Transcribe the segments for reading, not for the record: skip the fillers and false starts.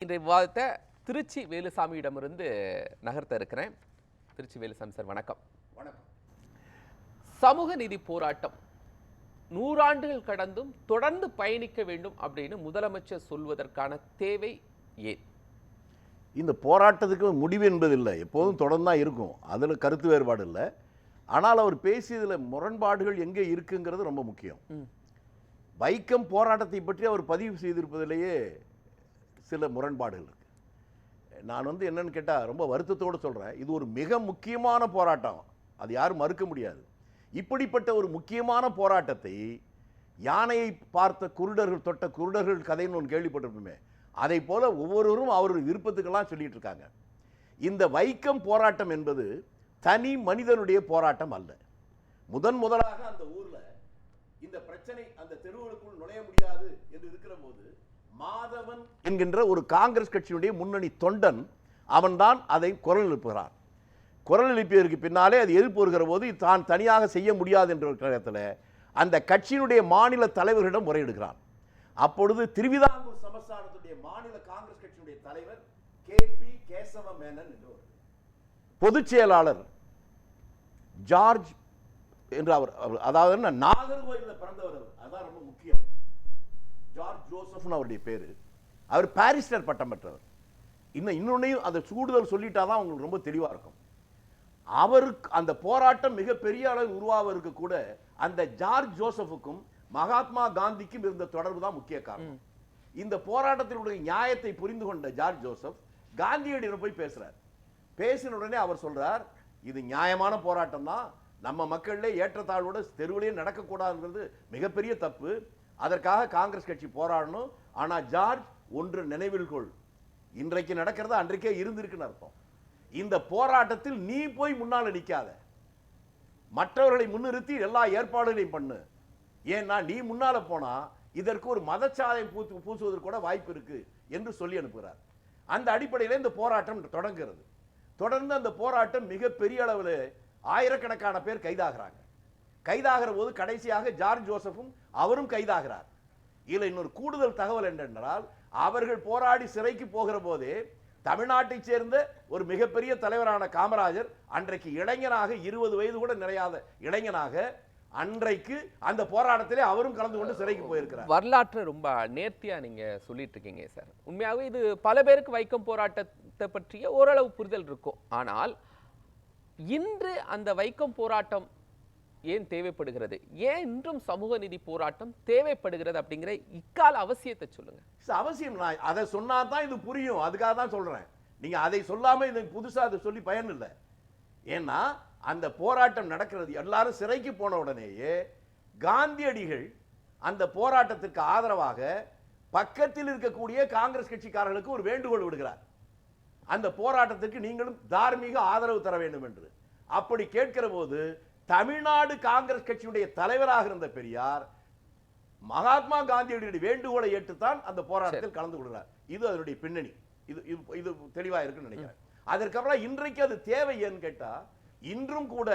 இன்றைய விவாதத்தை திருச்சி வேலுசாமியிடமிருந்து நகர்த்த இருக்கிறேன். திருச்சி வேலுசாமி சார் வணக்கம். வணக்கம். சமூக நீதி போராட்டம் 100 ஆண்டுகள் கடந்தும் தொடர்ந்து பயணிக்க வேண்டும் அப்படின்னு முதலமைச்சர் சொல்வதற்கான தேவை ஏன்? இந்த போராட்டத்துக்கு முடிவு என்பதில்லை, எப்போதும் தொடர்ந்து தான் இருக்கும், அதில் கருத்து வேறுபாடு இல்லை. ஆனால் அவர் பேசியதில் முரண்பாடுகள் எங்கே இருக்குங்கிறது ரொம்ப முக்கியம். வைக்கம் போராட்டத்தை பற்றி அவர் பதிவு செய்திருப்பதிலேயே சில முரண்பாடுகள் இருக்கு. நான் என்னன்னு கேட்டால் ரொம்ப வருத்தத்தோடு சொல்கிறேன், இது ஒரு மிக முக்கியமான போராட்டம், அது யாரும் மறுக்க முடியாது. இப்படிப்பட்ட ஒரு முக்கியமான போராட்டத்தை யானையை பார்த்த குருடர்கள் தொட்ட குருடர்கள் கதைன்னு ஒன்று கேள்விப்பட்டிருப்போமே, அதை போல ஒவ்வொருவரும் அவருடைய விருப்பத்துக்கெல்லாம் சொல்லிட்டு இருக்காங்க. இந்த வைக்கம் போராட்டம் என்பது தனி மனிதனுடைய போராட்டம் அல்ல. முதலாக அந்த ஊர்ல இந்த பிரச்சனை அந்த தெருவுகளுக்குள் நுழைய முடியாது என்று இருக்கிற போது மாதவன் என்கின்ற ஒரு காங்கிரஸ் கட்சியினுடைய முன்னணி தொண்டன் அவன்தான் அதை குரல் எழுப்புகிறான். குரல் எழுப்பியதற்கு பின்னாலே அது எதிர்ப்பு வருகிற போது தான் தனியாக செய்ய முடியாது என்ற இடத்துல அந்த கட்சியினுடைய மாநில தலைவர்களிடம் முறையிடுகிறான். அப்பொழுது திருவிதாங்கூர் சமஸ்தானத்துடைய மாநில காங்கிரஸ் கட்சியினுடைய தலைவர் KP கேசவ மேனன் என்று பொதுச் செயலாளர் ஜார்ஜ் என்று அவர் அதாவது நாகர்கோயிலில் பிறந்தவர், அதான் ரொம்ப முக்கியம். ஜார்ஜ் ஜோசப்னு அவருடைய பேரு. அவர் பாரிஸ்டர் பட்டம் பெற்றவர். இன்னொன்னையும் அதை கூடுதல் சொல்லிட்டாதான் உங்களுக்கு ரொம்ப தெளிவா இருக்கும். அவருக்கு அந்த போராட்டம் மிகப்பெரிய அளவில் உருவாவதற்கு கூட அந்த ஜார்ஜ் ஜோசப்புக்கும் மகாத்மா காந்திக்கும் இருந்த தொடர்பு தான் முக்கிய காரணம். இந்த போராட்டத்தினுடைய நியாயத்தை புரிந்து கொண்ட ஜார்ஜ் ஜோசப் காந்தியடியிடம் போய் பேசுறார். பேசின உடனே அவர் சொல்றார், இது நியாயமான போராட்டம் தான், நம்ம மக்களிலே ஏற்றத்தாழ்வோட தெருவிலேயே நடக்கக்கூடாதுங்கிறது மிகப்பெரிய தப்பு, அதற்காக காங்கிரஸ் கட்சி போராடணும். ஆனா ஜார்ஜ் ஒன்று நினைவில் கொள், இன்றைக்கு நடக்கிறது அன்றைக்கே இருந்திருக்குன்னு அர்த்தம். இந்த போராட்டத்தில் நீ போய் முன்னால் நிற்காத, மற்றவர்களை முன்னிறுத்தி எல்லா ஏற்பாடுகளையும் பண்ணு. ஏன்னா நீ முன்னால போனா இதற்கு ஒரு மதச்சாயம் பூசுவதற்கு கூட வாய்ப்பு இருக்கு என்று சொல்லி அனுப்புகிறார். அந்த அடிப்படையில் இந்த போராட்டம் தொடங்குகிறது. தொடர்ந்து அந்த போராட்டம் மிக பெரிய அளவில் ஆயிரக்கணக்கான பேர் கைதாகிறாங்க. கைதாகிற போது கடைசியாக ஜார்ஜ் ஜோசப்பும் அவரும் கைதாகிறார். இதுல இன்னொரு கூடுதல் தகவல் என்னென்றால், அவர்கள் போராடி சிறைக்கு போகிற போதே தமிழ்நாட்டை சேர்ந்த ஒரு மிகப்பெரிய தலைவரான காமராஜர் அன்றைக்கு இளைஞனாக 20 வயது கூட நிறையாத இளைஞனாக அன்றைக்கு அந்த போராட்டத்திலே அவரும் கலந்து கொண்டு சிறைக்கு போயிருக்கிறார். வரலாற்று ரொம்ப நேர்த்தியா நீங்க சொல்லிட்டு இருக்கீங்க சார். உண்மையாகவே இது பல பேருக்கு வைக்கம் போராட்டத்தை பற்றிய ஓரளவு புரிதல் இருக்கும். ஆனால் இன்று அந்த வைக்கம் போராட்டம் ஏன் தேவைப்படுகிறது, ஏன் இன்றும் சமூக நீதி போராட்டம் தேவைப்படுகிறது அப்படிங்கிற இக்கால அவசியத்தை சொல்லுங்க. அவசியம், நான் அதை சொன்னா தான் இது புரியும், அதுக்காக தான் சொல்றேன். நீங்க அதை சொல்லாம இது புதுசா அதை சொல்லி பயன் இல்லை. ஏன்னா அந்த போராட்டம் நடக்கிறது, எல்லாரும் சிறைக்கு போன உடனேயே காந்தியடிகள் அந்த போராட்டத்திற்கு ஆதரவாக பக்கத்தில் இருக்கக்கூடிய காங்கிரஸ் கட்சிக்காரர்களுக்கு ஒரு வேண்டுகோள் விடுகிறார், அந்த போராட்டத்திற்கு நீங்களும் தார்மீக ஆதரவு தர வேண்டும் என்று. அப்படி கேட்கிற போது தமிழ்நாடு காங்கிரஸ் கட்சியுடைய தலைவராக இருந்த பெரியார் மகாத்மா காந்தியுடைய வேண்டுகோளை ஏற்றுத்தான் அந்த போராட்டத்தில் கலந்து கொள்கிறார். இது அதனுடைய பின்னணி. இது தெளிவா இருக்குன்னு நினைக்கிறேன். அதற்கப்புறம் இன்றைக்கு அது தேவை ஏன்னு கேட்டா, இன்றும் கூட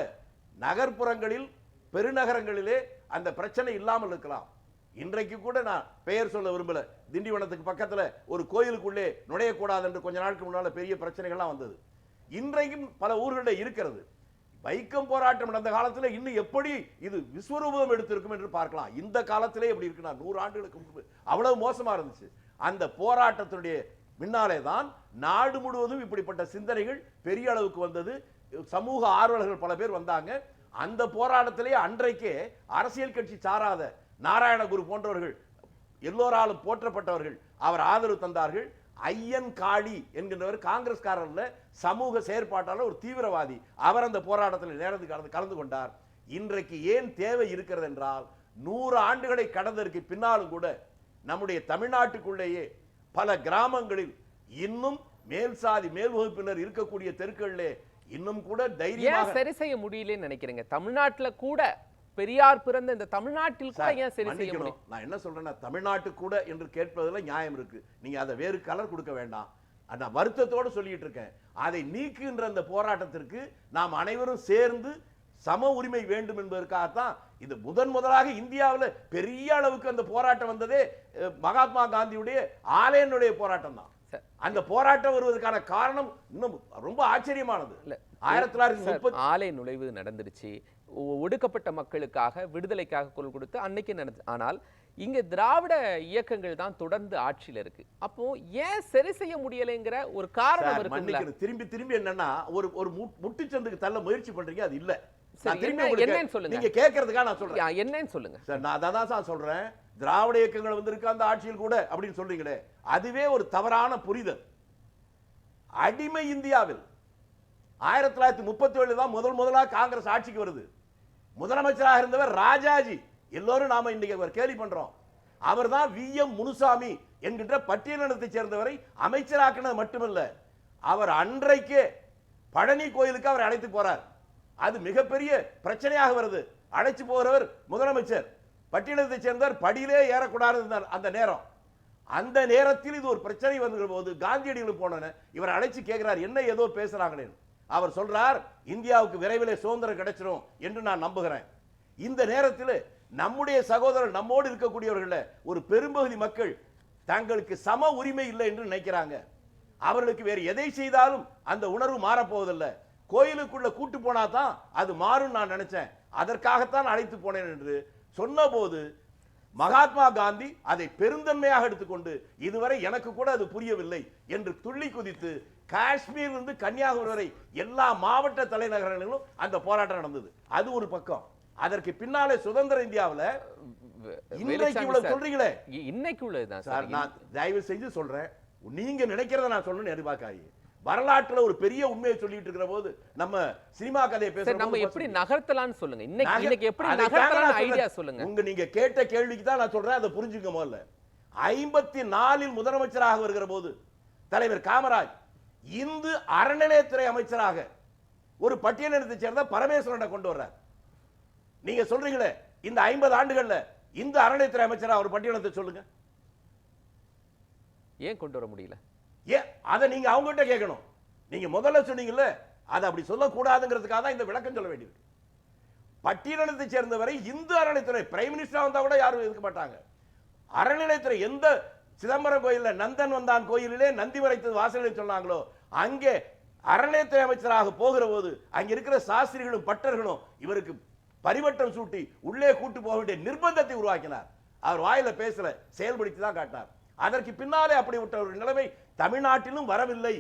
நகர்ப்புறங்களில் பெருநகரங்களிலே அந்த பிரச்சனை இல்லாமல் இருக்கலாம். இன்றைக்கு கூட நான் பெயர் சொல்ல விரும்பல, திண்டிவனத்துக்கு பக்கத்துல ஒரு கோயிலுக்குள்ளே நுழையக்கூடாது என்று கொஞ்ச நாளுக்கு முன்னால பெரிய பிரச்சனைகள்லாம் வந்தது. இன்றைக்கும் பல ஊர்களில் இருக்கிறது. வைக்கம் போராட்டம் நடந்த காலத்தில் இன்னும் எப்படி இது விஸ்வரூபம் எடுத்திருக்கும் என்று பார்க்கலாம். இந்த காலத்திலே எப்படி இருக்குன்னா 100 ஆண்டுகளுக்கு முன்பு அவ்வளவு மோசமா இருந்துச்சு. அந்த போராட்டத்தினுடைய முன்னாலே தான் நாடு முழுவதும் இப்படிப்பட்ட சிந்தனைகள் பெரிய அளவுக்கு வந்தது. சமூக ஆர்வலர்கள் பல பேர் வந்தாங்க. அந்த போராட்டத்திலே அன்றைக்கே அரசியல் கட்சி சாராத நாராயணகுரு போன்றவர்கள், எல்லோராலும் போற்றப்பட்டவர்கள், அவர் ஆதரவு தந்தார்கள். ஐயன் காளி என்கின்றவர் காங்கிரஸ்காரர்ல சமூக செயற்பாட்டாளர், ஒரு தீவிரவாதி, அவர் அந்த போராட்டத்தில் நேரத்து கலந்து கொண்டார். இன்றைக்கு ஏன் தேவை இருக்கிறது என்றால், 100 ஆண்டுகளை கடந்ததற்கு பின்னாலும் கூட நம்முடைய தமிழ்நாட்டுக்குள்ளேயே பல கிராமங்களில் இன்னும் மேல் சாதி மேல் வகுப்பினர் இருக்கக்கூடிய தெருக்களிலே இன்னும் கூட தைரியமாக சரி செய்ய முடியலன்னு நினைக்கிறீங்க. தமிழ்நாட்டுல கூட பெரியார் பிறந்த இந்த தமிழ்நாட்டில் கூட ஏன் சரி செய்ய முடியும்? நான் என்ன சொல்றேன்னா, தமிழ்நாட்டு கூட என்று கேட்பதுல நியாயம் இருக்கு. நீங்க அதை வேறு கலர் கொடுக்க வேண்டாம். நான் வருத்தத்தோடு சொல்லிட்டு இருக்கேன். அதை நீக்குகின்ற அந்த போராட்டத்திற்கு நாம் அனைவரும் சேர்ந்து சம உரிமை வேண்டும் என்பதற்காகத்தான் இது முதலாக இந்தியாவில் பெரிய அளவுக்கு அந்த போராட்டம் வந்ததே மகாத்மா காந்தியுடைய ஆலயனுடைய போராட்டம் தான். அந்த போராட்டம் வருவதற்கான காரணம் இன்னும் ரொம்ப ஆச்சரியமானது. 1930 ஆலை நுழைவு நடந்துருச்சு, ஒடுக்கப்பட்ட மக்களுக்காக விடுதலைக்காக குரல் கொடுத்து அன்னைக்கு நடந்து. ஆனால் இங்க திராவிட இயக்கங்கள் தான் தொடர்ந்து ஆட்சியில இருக்கு. அப்போ ஏன் சரி செய்ய முடியலைங்கிற ஒரு காரணம் இருக்குல்ல. திரும்பி திரும்பி என்னன்னா ஒரு முட்டுச்சந்துக்கு தள்ள முயற்சி பண்றீங்க, அது இல்ல. என்னன்னு சொல்லுங்க. நீங்க கேக்குறதுக்காக நான் சொல்றேன். என்னன்னு சொல்லுங்க சார். நான் அதான் சார் சொல்றேன். திராவிட இயக்கங்கள் வந்திருக்கு அந்த ஆட்சியில் கூட அப்படின்னு சொல்றீங்களே, அதுவே ஒரு தவறான புரிதல். அடிமை இந்தியாவில் 1937 தான் முதலாக காங்கிரஸ் ஆட்சிக்கு வருது. முதலமைச்சராக இருந்தவர் ராஜாஜி. எல்லோரும் நாம இன்னைக்கு கேலி பண்றோம். அவர் தான் வி.எம். முனுசாமி என்கின்ற பட்டியலினத்தை சேர்ந்தவரை அமைச்சராக்கினது மட்டுமல்ல, அவர் அன்றைக்கே பழனி கோயிலுக்கு அவர் அழைத்து போறார். அது மிகப்பெரிய பிரச்சனையாக வருது. அழைச்சு போகிறவர் முதலமைச்சர், பட்டியலினத்தை சேர்ந்தவர், படியிலே ஏறக்கூடாது அந்த நேரம். அந்த நேரத்தில் இது ஒரு பிரச்சனை வருகிற போது காந்தியடிகளுக்கு போன இவர் அழைச்சு கேட்கிறார், என்ன ஏதோ பேசுறாங்களே. அவர் சொல்றார், இந்தியாவுக்கு விரைவில் சுதந்திரம் கிடைச்சிடும் என்று நான் நம்புகிறேன். இந்த நேரத்தில் நம்முடைய சகோதரர், நம்மோடு இருக்கக்கூடியவர்கள் ஒரு பெரும்பகுதி மக்கள் தங்களுக்கு சம உரிமை இல்லை என்று நினைக்கிறாங்க. அவர்களுக்கு வேறு எதை செய்தாலும் அந்த உணர்வு மாறப்போவதில்லை. கோயிலுக்குள்ள கூட்டு போனா தான் அது மாறும் நான் நினைச்சேன், அதற்காகத்தான் அழைத்து போனேன் என்று சொன்னபோது மகாத்மா காந்தி அதை பெருந்தன்மையாக எடுத்துக்கொண்டு, இதுவரை எனக்கு கூட அது புரியவில்லை என்று துள்ளி குதித்து காஷ்மீரிலிருந்து கன்னியாகுமரி வரை எல்லா மாவட்ட தலைநகரங்களிலும் அந்த போராட்டம் நடந்தது. அது ஒரு பக்கம். அதற்கு பின்னாலே சுதந்திர இந்தியாவில் இன்னைக்கு இவ்வளவு சொல்றீங்களே, இன்னைக்கு உள்ளதுதான் சார். நான் தயவு செஞ்சு சொல்றேன், நீங்க நினைக்கிறத நான் சொல்லணும்னு எதிர்பார்க்காதீங்க. வரலாற்றுல ஒரு பெரிய உண்மையை சொல்லிட்டு இருக்கிற போது நம்ம சினிமா கதையை பேச நம்ம எப்படி நகர்த்தலாம்னு சொல்லுங்க. இன்னைக்கு எப்படி நகர்த்தலாம் ஐடியா சொல்லுங்க. நீங்க கேட்ட கேள்விக்கு தான் நான் சொல்றேன், அதை புரிஞ்சுக்க. முதல்ல 54 முதலமைச்சராக வருகிற போது தலைவர் காமராஜ் இந்து அறநிலையத்துறை அமைச்சராக ஒரு பட்டியலினத்தை சேர்ந்த பரமேஸ்வரனை கொண்டு வர்றார். நீங்க சொல்றீங்களே, இந்த 50 ஆண்டுகள்ல இந்து அறநிலையத்துறை அமைச்சரா ஒரு பட்டியலினத்தை சொல்லுங்க. ஏன் கொண்டு வர முடியல? அதை நீங்க அவங்க கிட்ட கேட்கணும். நீங்க முதல்ல சொன்னீங்கல்ல, அதை அப்படி சொல்லக்கூடாதுங்கிறதுக்காக தான் இந்த விளக்கம் சொல்ல வேண்டியது. பட்டியலினத்தை சேர்ந்தவரை இந்து அறநிலையத்துறை பிரைம் மினிஸ்டரா வந்தா கூட யாரும் இருக்க மாட்டாங்க. அறநிலையத்துறை எந்த சிதம்பரம் கோயில்ல நந்தன் வந்தான் கோயிலிலே நந்தி வரைத்தது வாசலில் சொன்னாங்களோ, அங்கே அறநிலையத்துறை அமைச்சராக போகிற போது அங்க இருக்கிற சாஸ்திரிகளும் பட்டர்களும் இவருக்கு பரிவட்டம் சூட்டி உள்ளே கூட்டு போக வேண்டிய நிர்பந்தத்தை உருவாக்கினார். அவர் வாயில பேசல, செயல்படுத்தி தான் காட்டினார். அதற்கு பின்னாலே அப்படிப்பட்ட ஒரு நிலைமை தமிழ்நாட்டிலும் வரவில்லை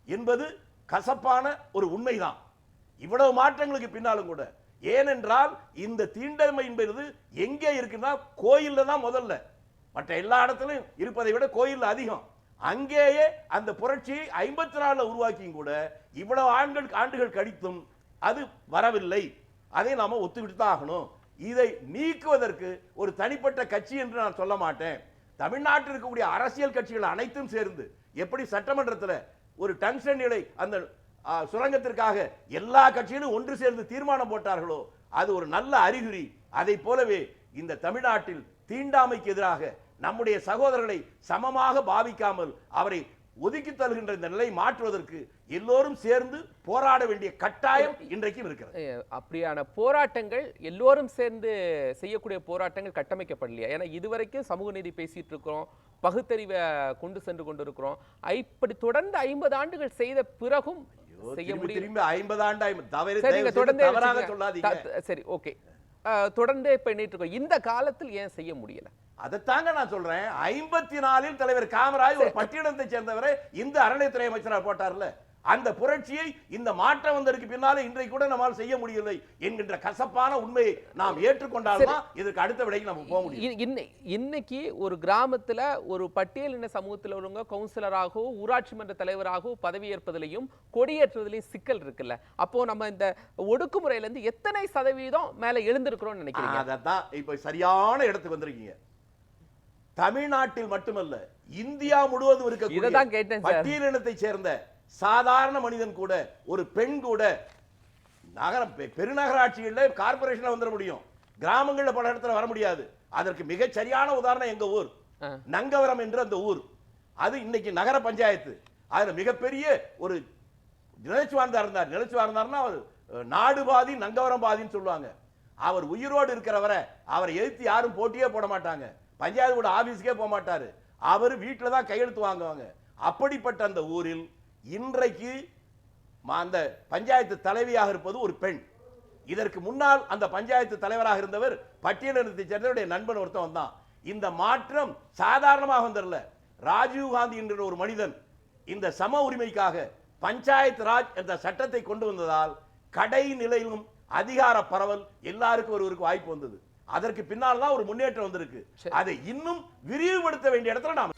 என்பது கசப்பான ஒரு உண்மைதான். இவ்வளவு மாற்றங்களுக்கு பின்னாலும் கூட. ஏனென்றால் இந்த தீண்டமை என்பது எங்கே இருக்குன்னா கோயில்ல தான் முதல்ல. மற்ற எல்லா இடத்திலும் இருப்பதை விட கோயில் அதிகம். அங்கேயே அந்த புரட்சியை 54 உருவாக்கியும் கூட இவ்வளவு ஆண்டுகள் கழித்தும் அது வரவில்லை. அதை நாம ஒத்துக்கிட்டு தான் ஆகணும். இதை நீக்குவதற்கு ஒரு தனிப்பட்ட கட்சி என்று நான் சொல்ல மாட்டேன். தமிழ்நாட்டில் இருக்கக்கூடிய அரசியல் கட்சிகள் அனைத்தும் சேர்ந்து எப்படி சட்டமன்றத்தில் ஒரு டங்ஸ்டன் நிலை அந்த சுரங்கத்திற்காக எல்லா கட்சிகளும் ஒன்று சேர்ந்து தீர்மானம் போட்டார்களோ, அது ஒரு நல்ல அறிகுறி. அதை போலவே இந்த தமிழ்நாட்டில் தீண்டாமைக்கு எதிராக நம்முடைய சகோதரர்களை சமமாக பாவிக்காமல் அவரை ஒதுக்கி தருகின்ற இந்த நிலை மாற்றுவதற்கு எல்லோரும் சேர்ந்து போராட வேண்டிய கட்டாயம் இன்றைக்கும் இருக்கிறது. அப்படியான போராட்டங்கள் எல்லோரும் சேர்ந்து செய்யக்கூடிய போராட்டங்கள் கட்டமைக்கப்படலையா? ஏன்னா இதுவரைக்கும் சமூக நீதி பேசிட்டு இருக்கிறோம், பகுத்தறிவை கொண்டு சென்று கொண்டிருக்கிறோம். இப்படி தொடர்ந்து 50 ஆண்டுகள் செய்த பிறகும் செய்ய முடியும். திரும்பி 50 ஆண்டு தவறாக சொல்லாதீங்க. சரி, ஓகே. தொடர்ந்து பண்ணிட்டு இருக்கோம். இந்த காலத்தில் ஏன் செய்ய முடியல? அதைத்தாங்க நான் சொல்றேன். 54 தலைவர் காமராஜ் ஒரு பட்டியலத்தை சேர்ந்தவரை இந்த அறநிலையத்துறை அமைச்சராக போட்டார்ல, அந்த புரட்சியை இந்த மாற்றம் வந்ததற்கு பின்னாலே இன்றைக்கு கூட நம்மால் செய்ய முடியவில்லை என்கின்ற கசப்பான உண்மையை நாம் ஏற்றுக்கொண்டால்தான் இதற்கு அடுத்த விடைக்கு நம்ம போக முடியும். இன்னைக்கு ஒரு கிராமத்துல ஒரு பட்டியலின சமூகத்தில் உள்ளவங்க கவுன்சிலராகவோ ஊராட்சி மன்ற தலைவராகவோ பதவியேற்பதிலையும் கொடியேற்றுவதிலையும் சிக்கல் இருக்குல்ல. அப்போ நம்ம இந்த ஒடுக்குமுறையில இருந்து எத்தனை சதவீதம் மேல எழுந்திருக்கிறோம்னு நினைக்கிறீங்க? அதான் இப்ப சரியான இடத்துக்கு வந்திருக்கீங்க. தமிழ்நாட்டில் மட்டுமல்ல, இந்தியா முழுவதும் இருக்க பட்டியலினத்தை சேர்ந்த சாதாரண மனிதன் கூட, ஒரு பெண் கூட பெருநகராட்சிகளில் கார்பரேஷன்ல வந்துட முடியும், கிராமங்களில் பல இடத்துல வர முடியாது. அதற்கு மிக சரியான உதாரணம் எங்க ஊர் நங்கவரம் என்று அந்த ஊர். அது இன்னைக்கு நகர பஞ்சாயத்து. அதுல மிகப்பெரிய ஒரு நிலச்சுவார்ந்தார் இருந்தார். நிலச்சுவார்ந்தார்னா அவர் நாடு பாதி நங்கவரம் பாதின்னு சொல்லுவாங்க. அவர் உயிரோடு இருக்கிறவரை அவரை எதிர்த்து யாரும் போட்டியே போட மாட்டாங்க. பஞ்சாயத்து கூட ஆபீஸ்க்கே போக மாட்டாரு. அவர் வீட்டில் தான் கையெழுத்து வாங்குவாங்க. அப்படிப்பட்ட அந்த ஊரில் இன்றைக்கு அந்த பஞ்சாயத்து தலைவியாக இருப்பது ஒரு பெண். இதற்கு முன்னால் அந்த பஞ்சாயத்து தலைவராக இருந்தவர் பட்டியலினத்தை சேர்ந்தவருடைய நண்பன் ஒருத்தன் வந்தான். இந்த மாற்றம் சாதாரணமாக வந்தல்ல. ராஜீவ் காந்தி என்ற ஒரு மனிதன் இந்த சம உரிமைக்காக பஞ்சாயத்து ராஜ் என்ற சட்டத்தை கொண்டு வந்ததால் கடைநிலையிலும் அதிகார பரவல் எல்லாருக்கும் ஒருவருக்கு வாய்ப்பு வந்தது. அதற்கு பின்னால் தான் ஒரு முன்னேற்றம் வந்திருக்கு. அதை இன்னும் விரிவுபடுத்த வேண்டிய இடத்துல நாம்